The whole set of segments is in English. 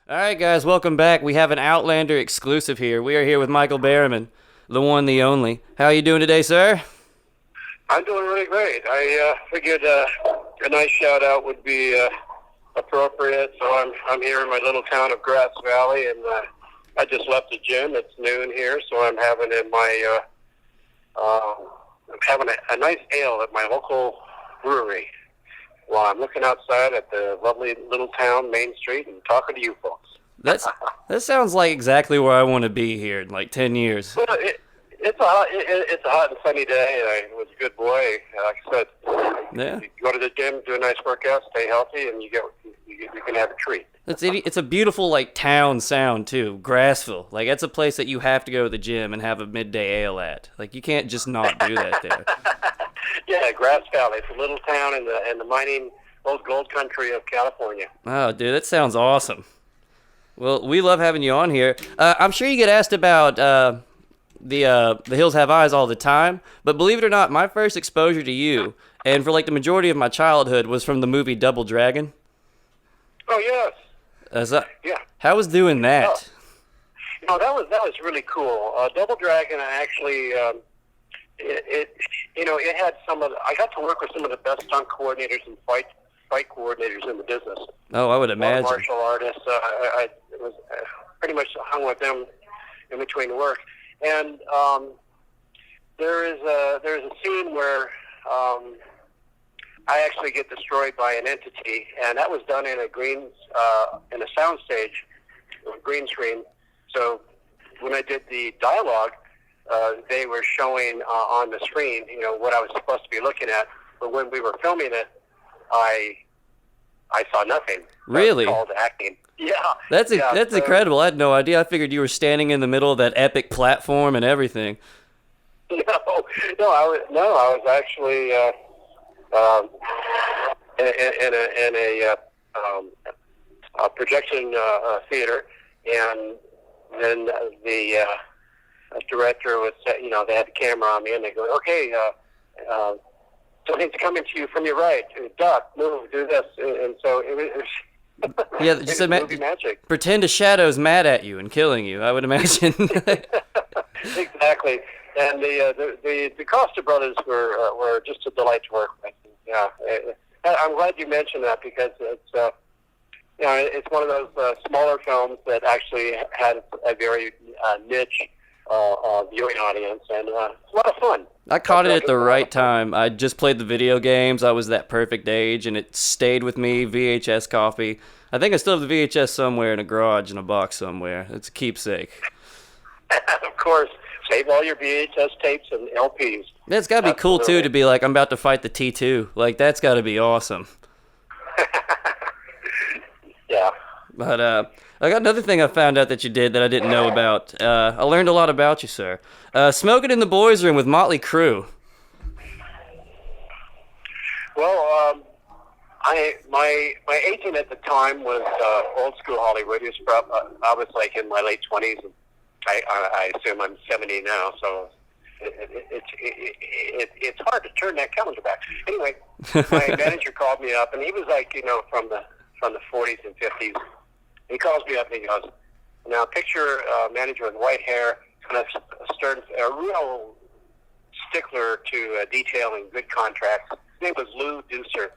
All right, guys, welcome back. We have an Outlander exclusive here. We are here with Michael Berryman, the one, the only. How are you doing today, sir? I'm doing really great. I figured a nice shout out would be appropriate. So I'm here in my little town of Grass Valley, and I just left the gym. It's noon here, so I'm having a nice ale at my local brewery while I'm looking outside at the lovely little town, Main Street, and talking to you folks. That's that sounds like exactly where I want to be here in like 10 years. Well, it's a hot and sunny day, and I was a good boy. Like I said, Yeah. you go to the gym, do a nice workout, stay healthy, and you can have a treat. It's a beautiful like town sound too. Grassville. Like that's a place that you have to go to the gym and have a midday ale at. Like you can't just not do that there. Yeah, Grass Valley. It's a little town in the mining old gold country of California. Oh, dude, that sounds awesome. Well, we love having you on here. I'm sure you get asked about the Hills Have Eyes all the time, but believe it or not, my first exposure to you, and for like the majority of my childhood, was from the movie Double Dragon. Oh yes, yeah. How was doing that? No, that was really cool. Double Dragon actually, it had I got to work with some of the best stunt coordinators and fight coordinators in the business. Oh, I would A lot of imagine. martial artists. I was pretty much hung with them in between work. And there's a scene where I actually get destroyed by an entity, and that was done in a soundstage, a green screen. So when I did the dialogue, they were showing on the screen, what I was supposed to be looking at. But when we were filming it, I saw nothing. Really? That's called acting. Yeah. That's incredible. I had no idea. I figured you were standing in the middle of that epic platform and everything. No, I was actually in a projection theater, and then the director was, they had the camera on me, and they go, okay, something's coming to you from your right. Duck, move, do this, and so it was. Yeah, it just was movie magic. pretend a shadow's mad at you and killing you, I would imagine. Exactly. And the Costa brothers were just a delight to work with. Yeah, I'm glad you mentioned that because it's one of those smaller films that actually had a very niche viewing audience, and it's a lot of fun. I caught it at the right time. I just played the video games. I was that perfect age, and it stayed with me. VHS copy. I think I still have the VHS somewhere in a garage in a box somewhere. It's a keepsake. Of course, save all your VHS tapes and LPs. That's got to be cool, too, Absolutely. to be like, I'm about to fight the T2. Like, that's got to be awesome. Yeah. But I got another thing I found out that you did that I didn't know about. I learned a lot about you, sir. Smoking in the boys' room with Motley Crue. Well, my agent at the time was old school Hollywood. He was I was like in my late 20s, and I assume I'm 70 now, so it's hard to turn that calendar back. Anyway, my manager called me up, and he was like, from the 40s and 50s. He calls me up and he goes, "Now picture a manager with white hair, kind of stern, a real stickler to detail and good contracts. His name was Lou Deucer,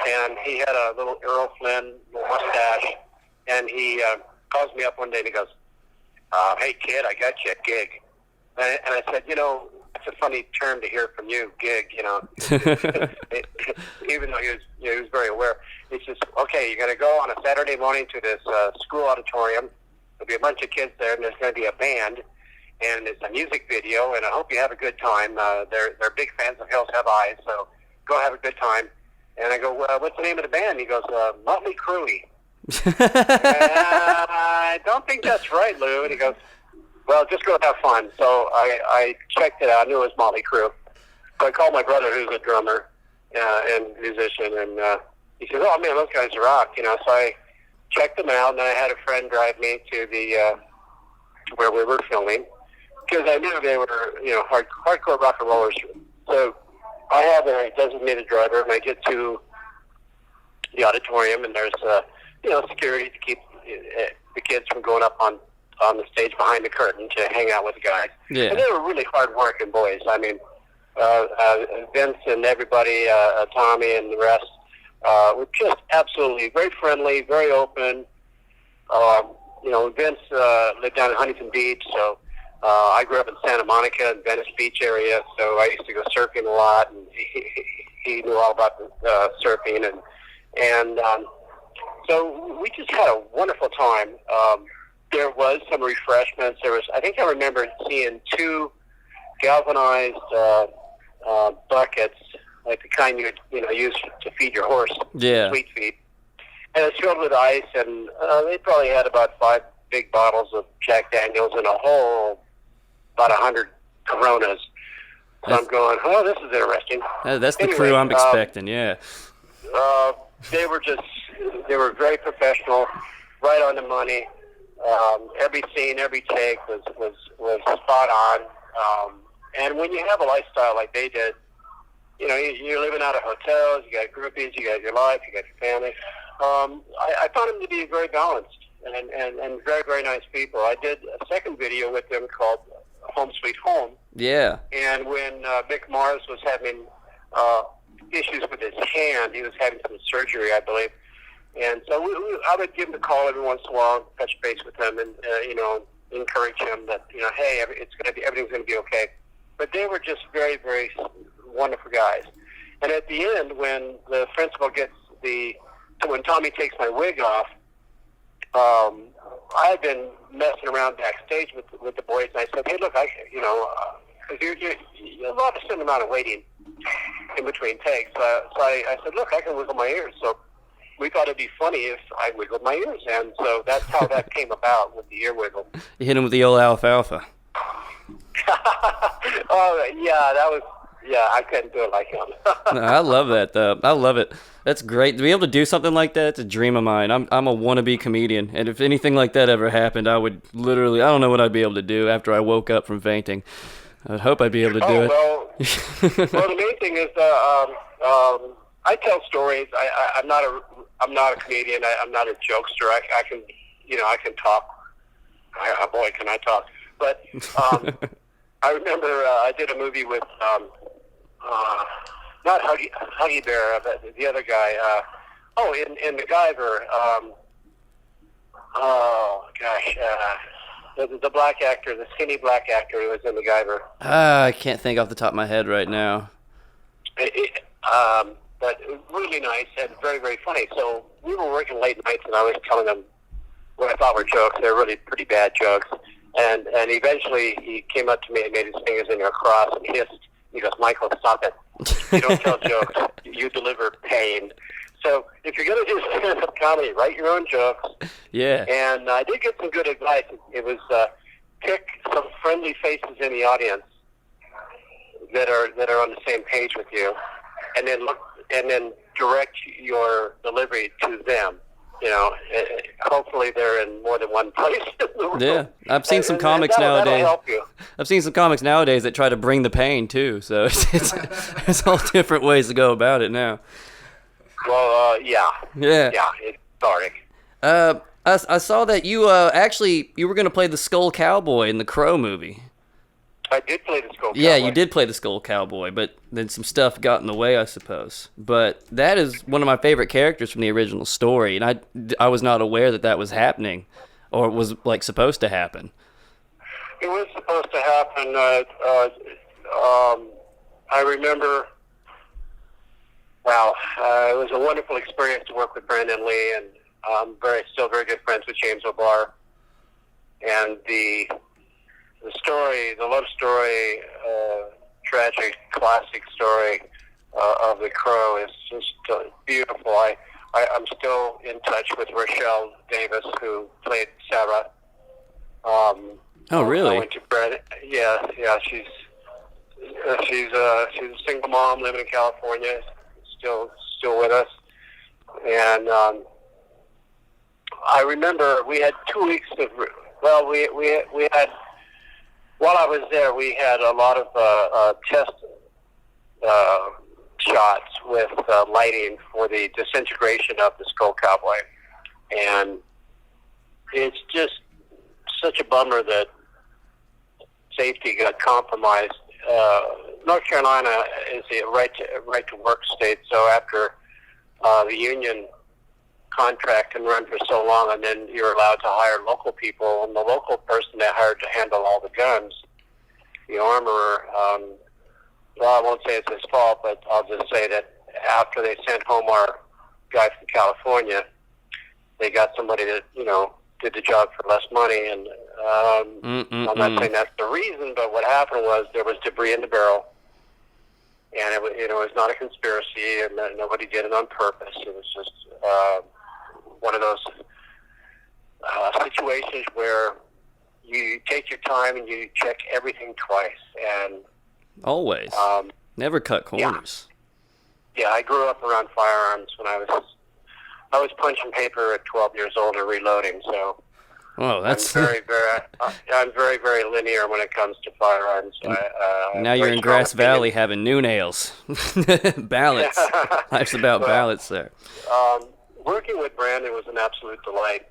and he had a little Earl Flynn mustache. And he calls me up one day and he goes, "Hey kid, I got you a gig." And I said, that's a funny term to hear from you, gig. Even though he was very aware. He says, "Okay, you're going to go on a Saturday morning to this school auditorium. There'll be a bunch of kids there, and there's going to be a band, and it's a music video, and I hope you have a good time. They're big fans of Hills Have Eyes, so go have a good time." And I go, "What's the name of the band?" He goes, "Motley Crue." I don't think that's right, Lou. And he goes, "Well, just go have fun." So I checked it out. I knew it was Motley Crue. So I called my brother, who's a drummer and musician, and he said, "Oh man, those guys rock." So I checked them out, and then I had a friend drive me to the where we were filming because I knew they were hardcore rock and rollers. So I have a designated driver, and I get to the auditorium, and there's security to keep the kids from going up on the stage behind the curtain to hang out with the guys. Yeah. And they were really hard-working boys. I mean, Vince and everybody, Tommy and the rest, were just absolutely very friendly, very open. Vince lived down in Huntington Beach, so I grew up in Santa Monica and Venice Beach area, so I used to go surfing a lot, and he knew all about surfing, and so we just had a wonderful time. There was some refreshments. I think I remember seeing 2 galvanized buckets, like the kind you use to feed your horse, Yeah. sweet feed. And it's filled with ice, and they probably had about 5 big bottles of Jack Daniels and about 100 Coronas. So I'm going, oh, this is interesting. That's the Anyway, crew I'm expecting, yeah. They were very professional, right on the money. Every scene, every take was spot on. And when you have a lifestyle like they did, you're living out of hotels, you got groupies, you got your life, you got your family. I found them to be very balanced and very, very nice people. I did a second video with them called Home Sweet Home. Yeah. And when Mick Mars was having issues with his hand, he was having some surgery, I believe. And so I would give him a call every once in a while, touch base with him, and encourage him that hey, everything's going to be okay. But they were just very, very wonderful guys. And at the end, when the principal when Tommy takes my wig off, I had been messing around backstage with the boys, and I said, hey, look, because you're a lot of amount of waiting in between takes. So I said, look, I can wiggle my ears. So we thought it'd be funny if I wiggled my ears, and so that's how that came about with the ear wiggle. You hit him with the old alfalfa. Oh, yeah, I couldn't do it like him. No, I love that, though. I love it. That's great. To be able to do something like that, it's a dream of mine. I'm a wannabe comedian, and if anything like that ever happened, I would literally, I don't know what I'd be able to do after I woke up from fainting. I'd hope I'd be able to do it. Well, the main thing is I tell stories. I'm not a comedian. I'm not a jokester. I can talk. Boy, can I talk. But I remember I did a movie with not Huggy Bear, but the other guy. In MacGyver. The black actor, the skinny black actor who was in MacGyver. I can't think off the top of my head right now. But really nice and very, very funny. So we were working late nights, and I was telling them what I thought were jokes. They were really pretty bad jokes. And eventually he came up to me and made his fingers into a cross and hissed. He goes, Michael, stop it. You don't tell jokes. You deliver pain. So if you're going to do stand-up comedy, write your own jokes. Yeah. And I did get some good advice. It was pick some friendly faces in the audience that are on the same page with you, and then direct your delivery to them. Hopefully they're in more than one place in the room. Yeah, I've seen some comics nowadays. That'll help you. I've seen some comics nowadays that try to bring the pain too. So it's all different ways to go about it now. Well, yeah, it's dark. I saw that you you were going to play the Skull Cowboy in the Crow movie. I did play the Skull Cowboy. Yeah, you did play the Skull Cowboy, but then some stuff got in the way, I suppose. But that is one of my favorite characters from the original story, and I was not aware that was happening, or was supposed to happen. It was supposed to happen. I remember. Wow, it was a wonderful experience to work with Brandon Lee, and I'm still very good friends with James O'Barr. And the love story, tragic, classic story of the Crow is just beautiful. I'm still in touch with Rochelle Davis, who played Sarah. Oh, really? I went to Brandon. Yeah. She's a single mom living in California. Still with us, and I remember we had 2 weeks of. Well, we had. While I was there, we had a lot of shots with lighting for the disintegration of the Skull Cowboy. And it's just such a bummer that safety got compromised. North Carolina is a right to work state, so after the union contract can run for so long, and then you're allowed to hire local people, and the local person they hired to handle all the guns, the armorer, well, I won't say it's his fault, but I'll just say that after they sent home our guy from California, they got somebody that, did the job for less money, and I'm not saying that's the reason, but what happened was there was debris in the barrel, and it was not a conspiracy, and nobody did it on purpose. It was just one of those situations where you take your time and you check everything twice, and always never cut corners. Yeah, I grew up around firearms when I was punching paper at 12 years old and reloading. So, that's I'm very, very linear when it comes to firearms. Now you're in Grass Valley having new nails, ballots. Life's about ballots there. Working with Brandon was an absolute delight.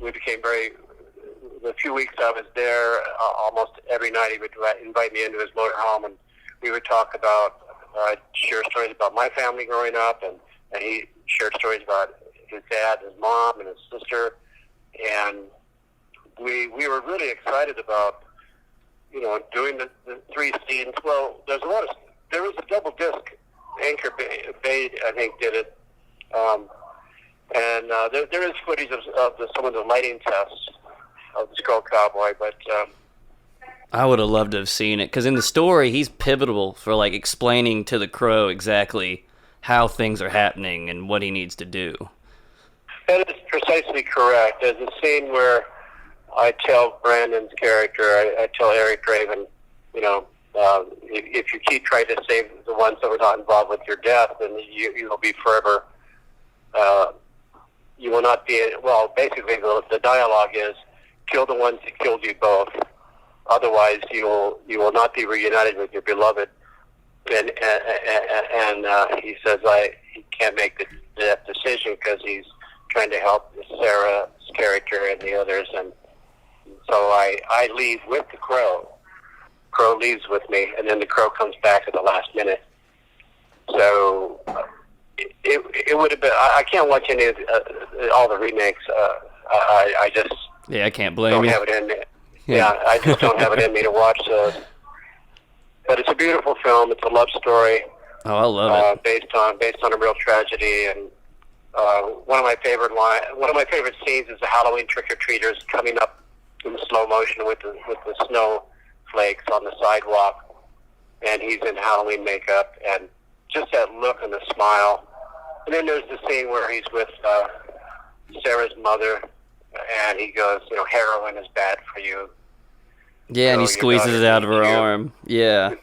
We became the few weeks I was there, almost every night he would invite me into his motorhome, and we would talk about, share stories about my family growing up, and he shared stories about his dad, his mom, and his sister, and we were really excited about, doing the 3 scenes. Well, there was a double disc. Anchor Bay, I think, did it, and there is footage of some of the lighting tests of the Skull Cowboy, but I would have loved to have seen it, because in the story he's pivotal for explaining to the Crow exactly how things are happening and what he needs to do. That is precisely correct. There's a scene where I tell Brandon's character, I tell Eric Draven, if you keep trying to save the ones that were not involved with your death, then you will be forever. You will not be. Well, basically, the dialogue is, kill the ones that killed you both. Otherwise, you will not be reunited with your beloved. And he says he can't make that decision because he's trying to help Sarah's character and the others. And so I leave with the Crow. Crow leaves with me, and then the Crow comes back at the last minute. So it would have been. I can't watch any of all the remakes. I just I can't blame don't you. have it in me. Yeah, I just don't have it in me to watch those. But it's a beautiful film. It's a love story. Oh, I love it. Based on a real tragedy, and one of my favorite scenes is the Halloween trick-or-treaters coming up in slow motion with the snowflakes on the sidewalk, and he's in Halloween makeup, and just that look and the smile. And then there's the scene where he's with Sarah's mother, and he goes, heroin is bad for you. Yeah, and he squeezes it out of her arm. Yeah.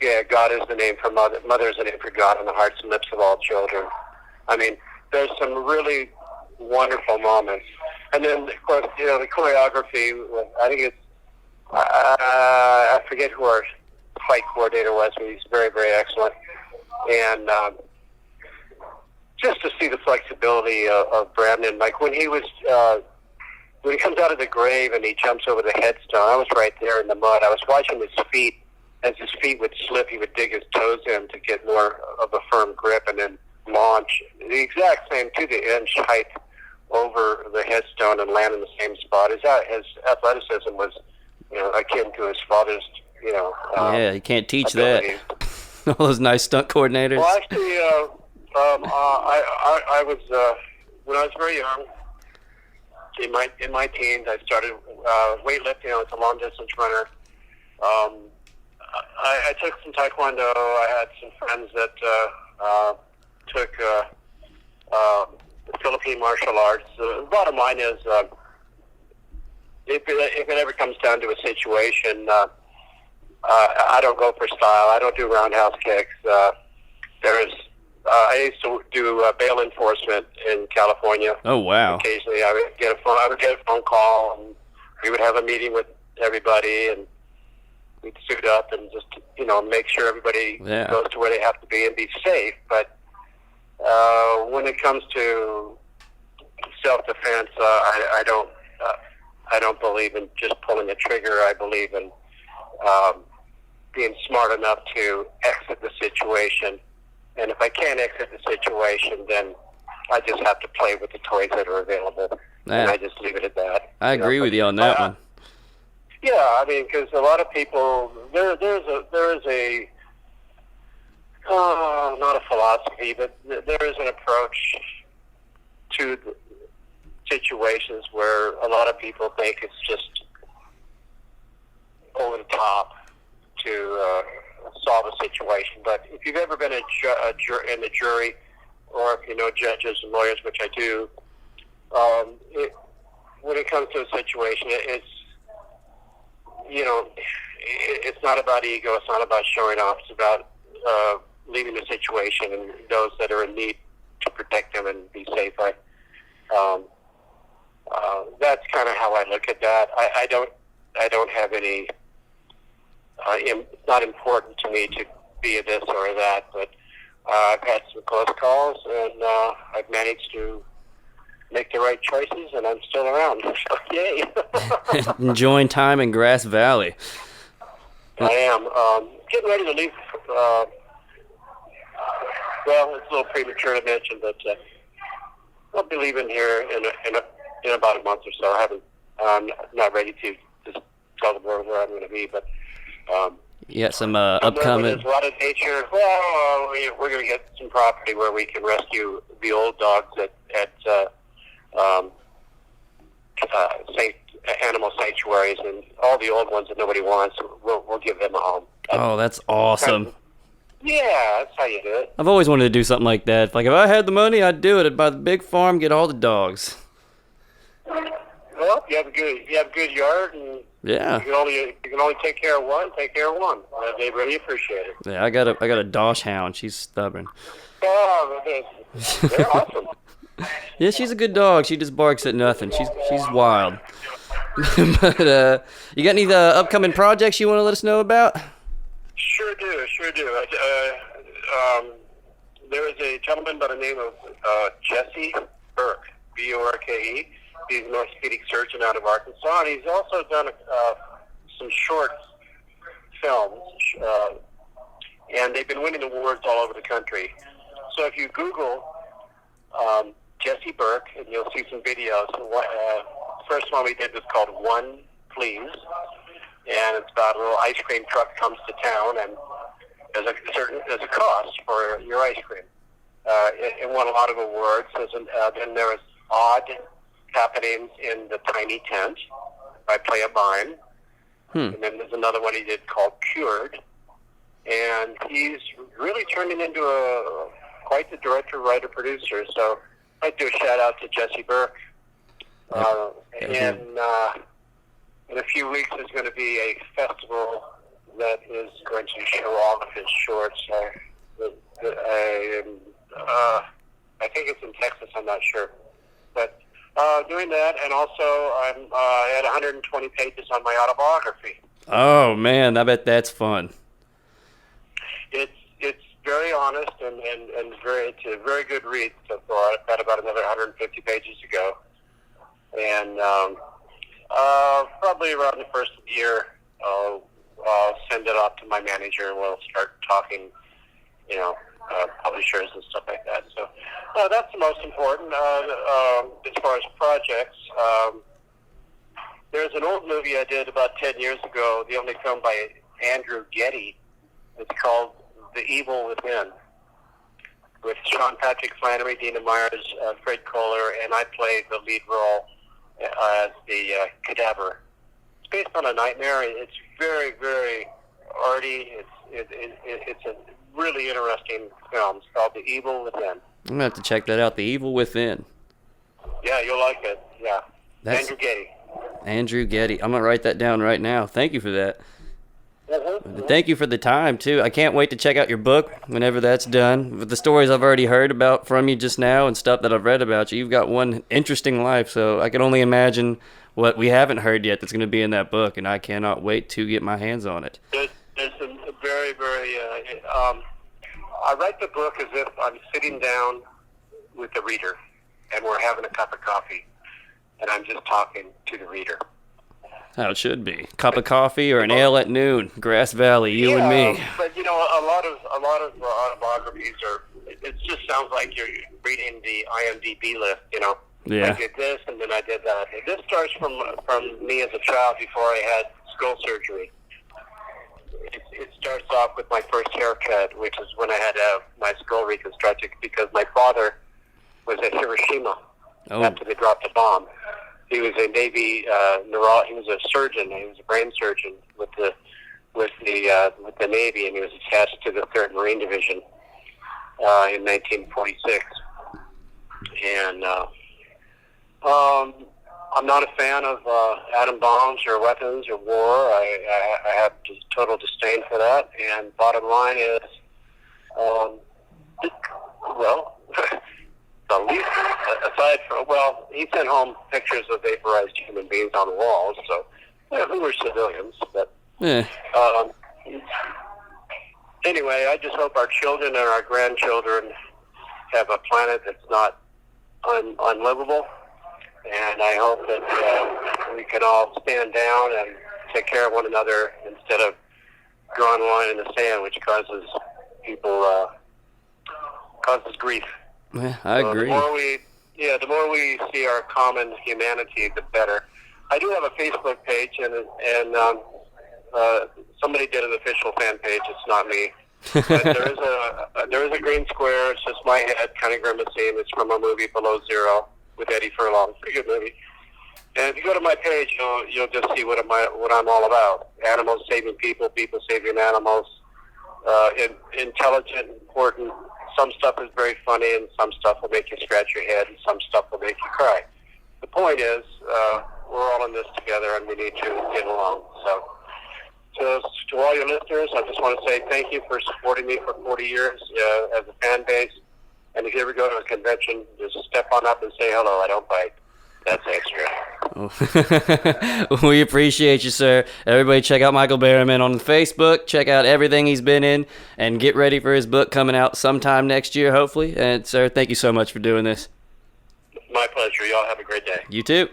Yeah, God is the name for mother. Mother is the name for God in the hearts and lips of all children. I mean, there's some really wonderful moments. And then, of course, the choreography, I think it's, I forget who our fight coordinator was, but he's very, very excellent. And just to see the flexibility of Berryman, like when he comes out of the grave and he jumps over the headstone, I was right there in the mud. I was watching his feet. As his feet would slip, he would dig his toes in to get more of a firm grip and then launch the exact same to the inch height over the headstone and land in the same spot. His athleticism was, akin to his father's, yeah, you can't teach abilities. that. All those nice stunt coordinators. Well, actually, I was when I was very young, in my teens, I started weightlifting. I was a long distance runner. I took some taekwondo. I had some friends that took Philippine martial arts. The bottom line is, if it ever comes down to a situation, I don't go for style. I don't do roundhouse kicks. I used to do bail enforcement in California. Oh, wow. Occasionally, I would get a phone call, and we would have a meeting with everybody, and we'd suit up and just, make sure everybody Yeah. goes to where they have to be and be safe. But when it comes to self-defense, I don't believe in just pulling the trigger. I believe in being smart enough to exit the situation. And if I can't exit the situation, then I just have to play with the toys that are available. Yeah. And I just leave it at that. I agree with you on that one. Yeah, I mean, because a lot of people, there is a not a philosophy, but there is an approach to the situations where a lot of people think it's just over the top to solve a situation. But if you've ever been in the jury, or if you know judges and lawyers, which I do, when it comes to a situation, it's not about ego. It's not about showing off. It's about leaving the situation and those that are in need to protect them and be safe. That's kind of how I look at that. I don't have any. It's not important to me to be a this or that, but I've had some close calls, and I've managed to make the right choices, and I'm still around. So, yay! Enjoying time in Grass Valley. I am getting ready to leave. Well, it's a little premature to mention, but I'll be leaving here in about a month or so. I'm not ready to just tell the world where I'm going to be, but You got some upcoming. There's a lot of nature. Well, we're going to get some property where we can rescue the old dogs at animal sanctuaries, and all the old ones that nobody wants. We'll give them a home. Oh, that's awesome. Yeah, that's how you do it. I've always wanted to do something like that. Like, if I had the money, I'd do it. I'd buy the big farm, get all the dogs. Well, you have a good yard, and Yeah. you can only take care of one. Take care of one. They really appreciate it. Yeah, I got a Dosh hound. She's stubborn. Oh, they're awesome. Yeah, she's a good dog. She just barks at nothing. She's wild. But you got any upcoming projects you want to let us know about? Sure do. There is a gentleman by the name of Jesse Burke, B-O-R-K-E. He's an orthopedic surgeon out of Arkansas, and he's also done some short films, and they've been winning awards all over the country. So if you Google Jesse Burke, and you'll see some videos. First one we did was called One Please, and it's about a little ice cream truck comes to town, and there's a cost for your ice cream. It won a lot of awards. Then there was Odd Happenings in the Tiny Tent by Play a Mime. And then there's another one he did called Cured. And he's really turning into quite the director, writer, producer. So I'd do a shout out to Jesse Burke. In a few weeks, there's going to be a festival that is going to show all of his shorts. I think it's in Texas. I'm not sure. But doing that, and also I'm at 120 pages on my autobiography. Oh man, I bet that's fun. It's very honest and it's a very good read so far. I've got about another 150 pages to go, and probably around the first of the year, I'll send it off to my manager, and we'll start talking, publishers and stuff like that. So that's the most important as far as projects. There's an old movie I did about 10 years ago, the only film by Andrew Getty. It's called The Evil Within, with Sean Patrick Flannery, Dina Myers, Fred Kohler, and I played the lead role as the cadaver. It's based on a nightmare. It's very, very arty. It's a really interesting film. It's called The Evil Within. I'm gonna have to check that out. The Evil Within. Yeah, you'll like it. Yeah. Andrew Getty. Andrew Getty. I'm gonna write that down right now. Thank you for that. Thank you for the time, too. I can't wait to check out your book whenever that's done. With the stories I've already heard about from you just now and stuff that I've read about you, you've got one interesting life, so I can only imagine what we haven't heard yet that's going to be in that book, and I cannot wait to get my hands on it. There's some very, very... I write the book as if I'm sitting down with the reader, and we're having a cup of coffee, and I'm just talking to the reader. How it should be. Cup of coffee or an ale at noon. Grass Valley, you and me. But a lot of autobiographies it just sounds like you're reading the IMDb list. Yeah. I did this and then I did that. And this starts from me as a child before I had skull surgery. It starts off with my first haircut, which is when I had my skull reconstructed because my father was at Hiroshima after they dropped the bomb. He was a Navy he was a surgeon. He was a brain surgeon with the Navy, and he was attached to the 3rd Marine Division in 1946. And I'm not a fan of atom bombs or weapons or war. I have just total disdain for that. And bottom line is, the least, aside from, he sent home pictures of vaporized human beings on the walls, so who were civilians. But anyway, I just hope our children and our grandchildren have a planet that's not unlivable, and I hope that we can all stand down and take care of one another instead of drawing a line in the sand, which causes people causes grief. Yeah, I agree. The more we see our common humanity, the better. I do have a Facebook page, and somebody did an official fan page. It's not me. But there is a green square. It's just my head kind of grimacing. It's from a movie Below Zero with Eddie Furlong. Pretty good movie. And if you go to my page, you'll just see what I'm all about. Animals saving people, people saving animals. Intelligent, important. Some stuff is very funny, and some stuff will make you scratch your head, and some stuff will make you cry. The point is, we're all in this together, and we need to get along. So to all your listeners, I just want to say thank you for supporting me for 40 years as a fan base. And if you ever go to a convention, just step on up and say hello. I don't bite. That's extra. We appreciate you, sir. Everybody check out Michael Berryman on Facebook. Check out everything he's been in and get ready for his book coming out sometime next year, hopefully. And, sir, thank you so much for doing this. My pleasure. Y'all have a great day. You too.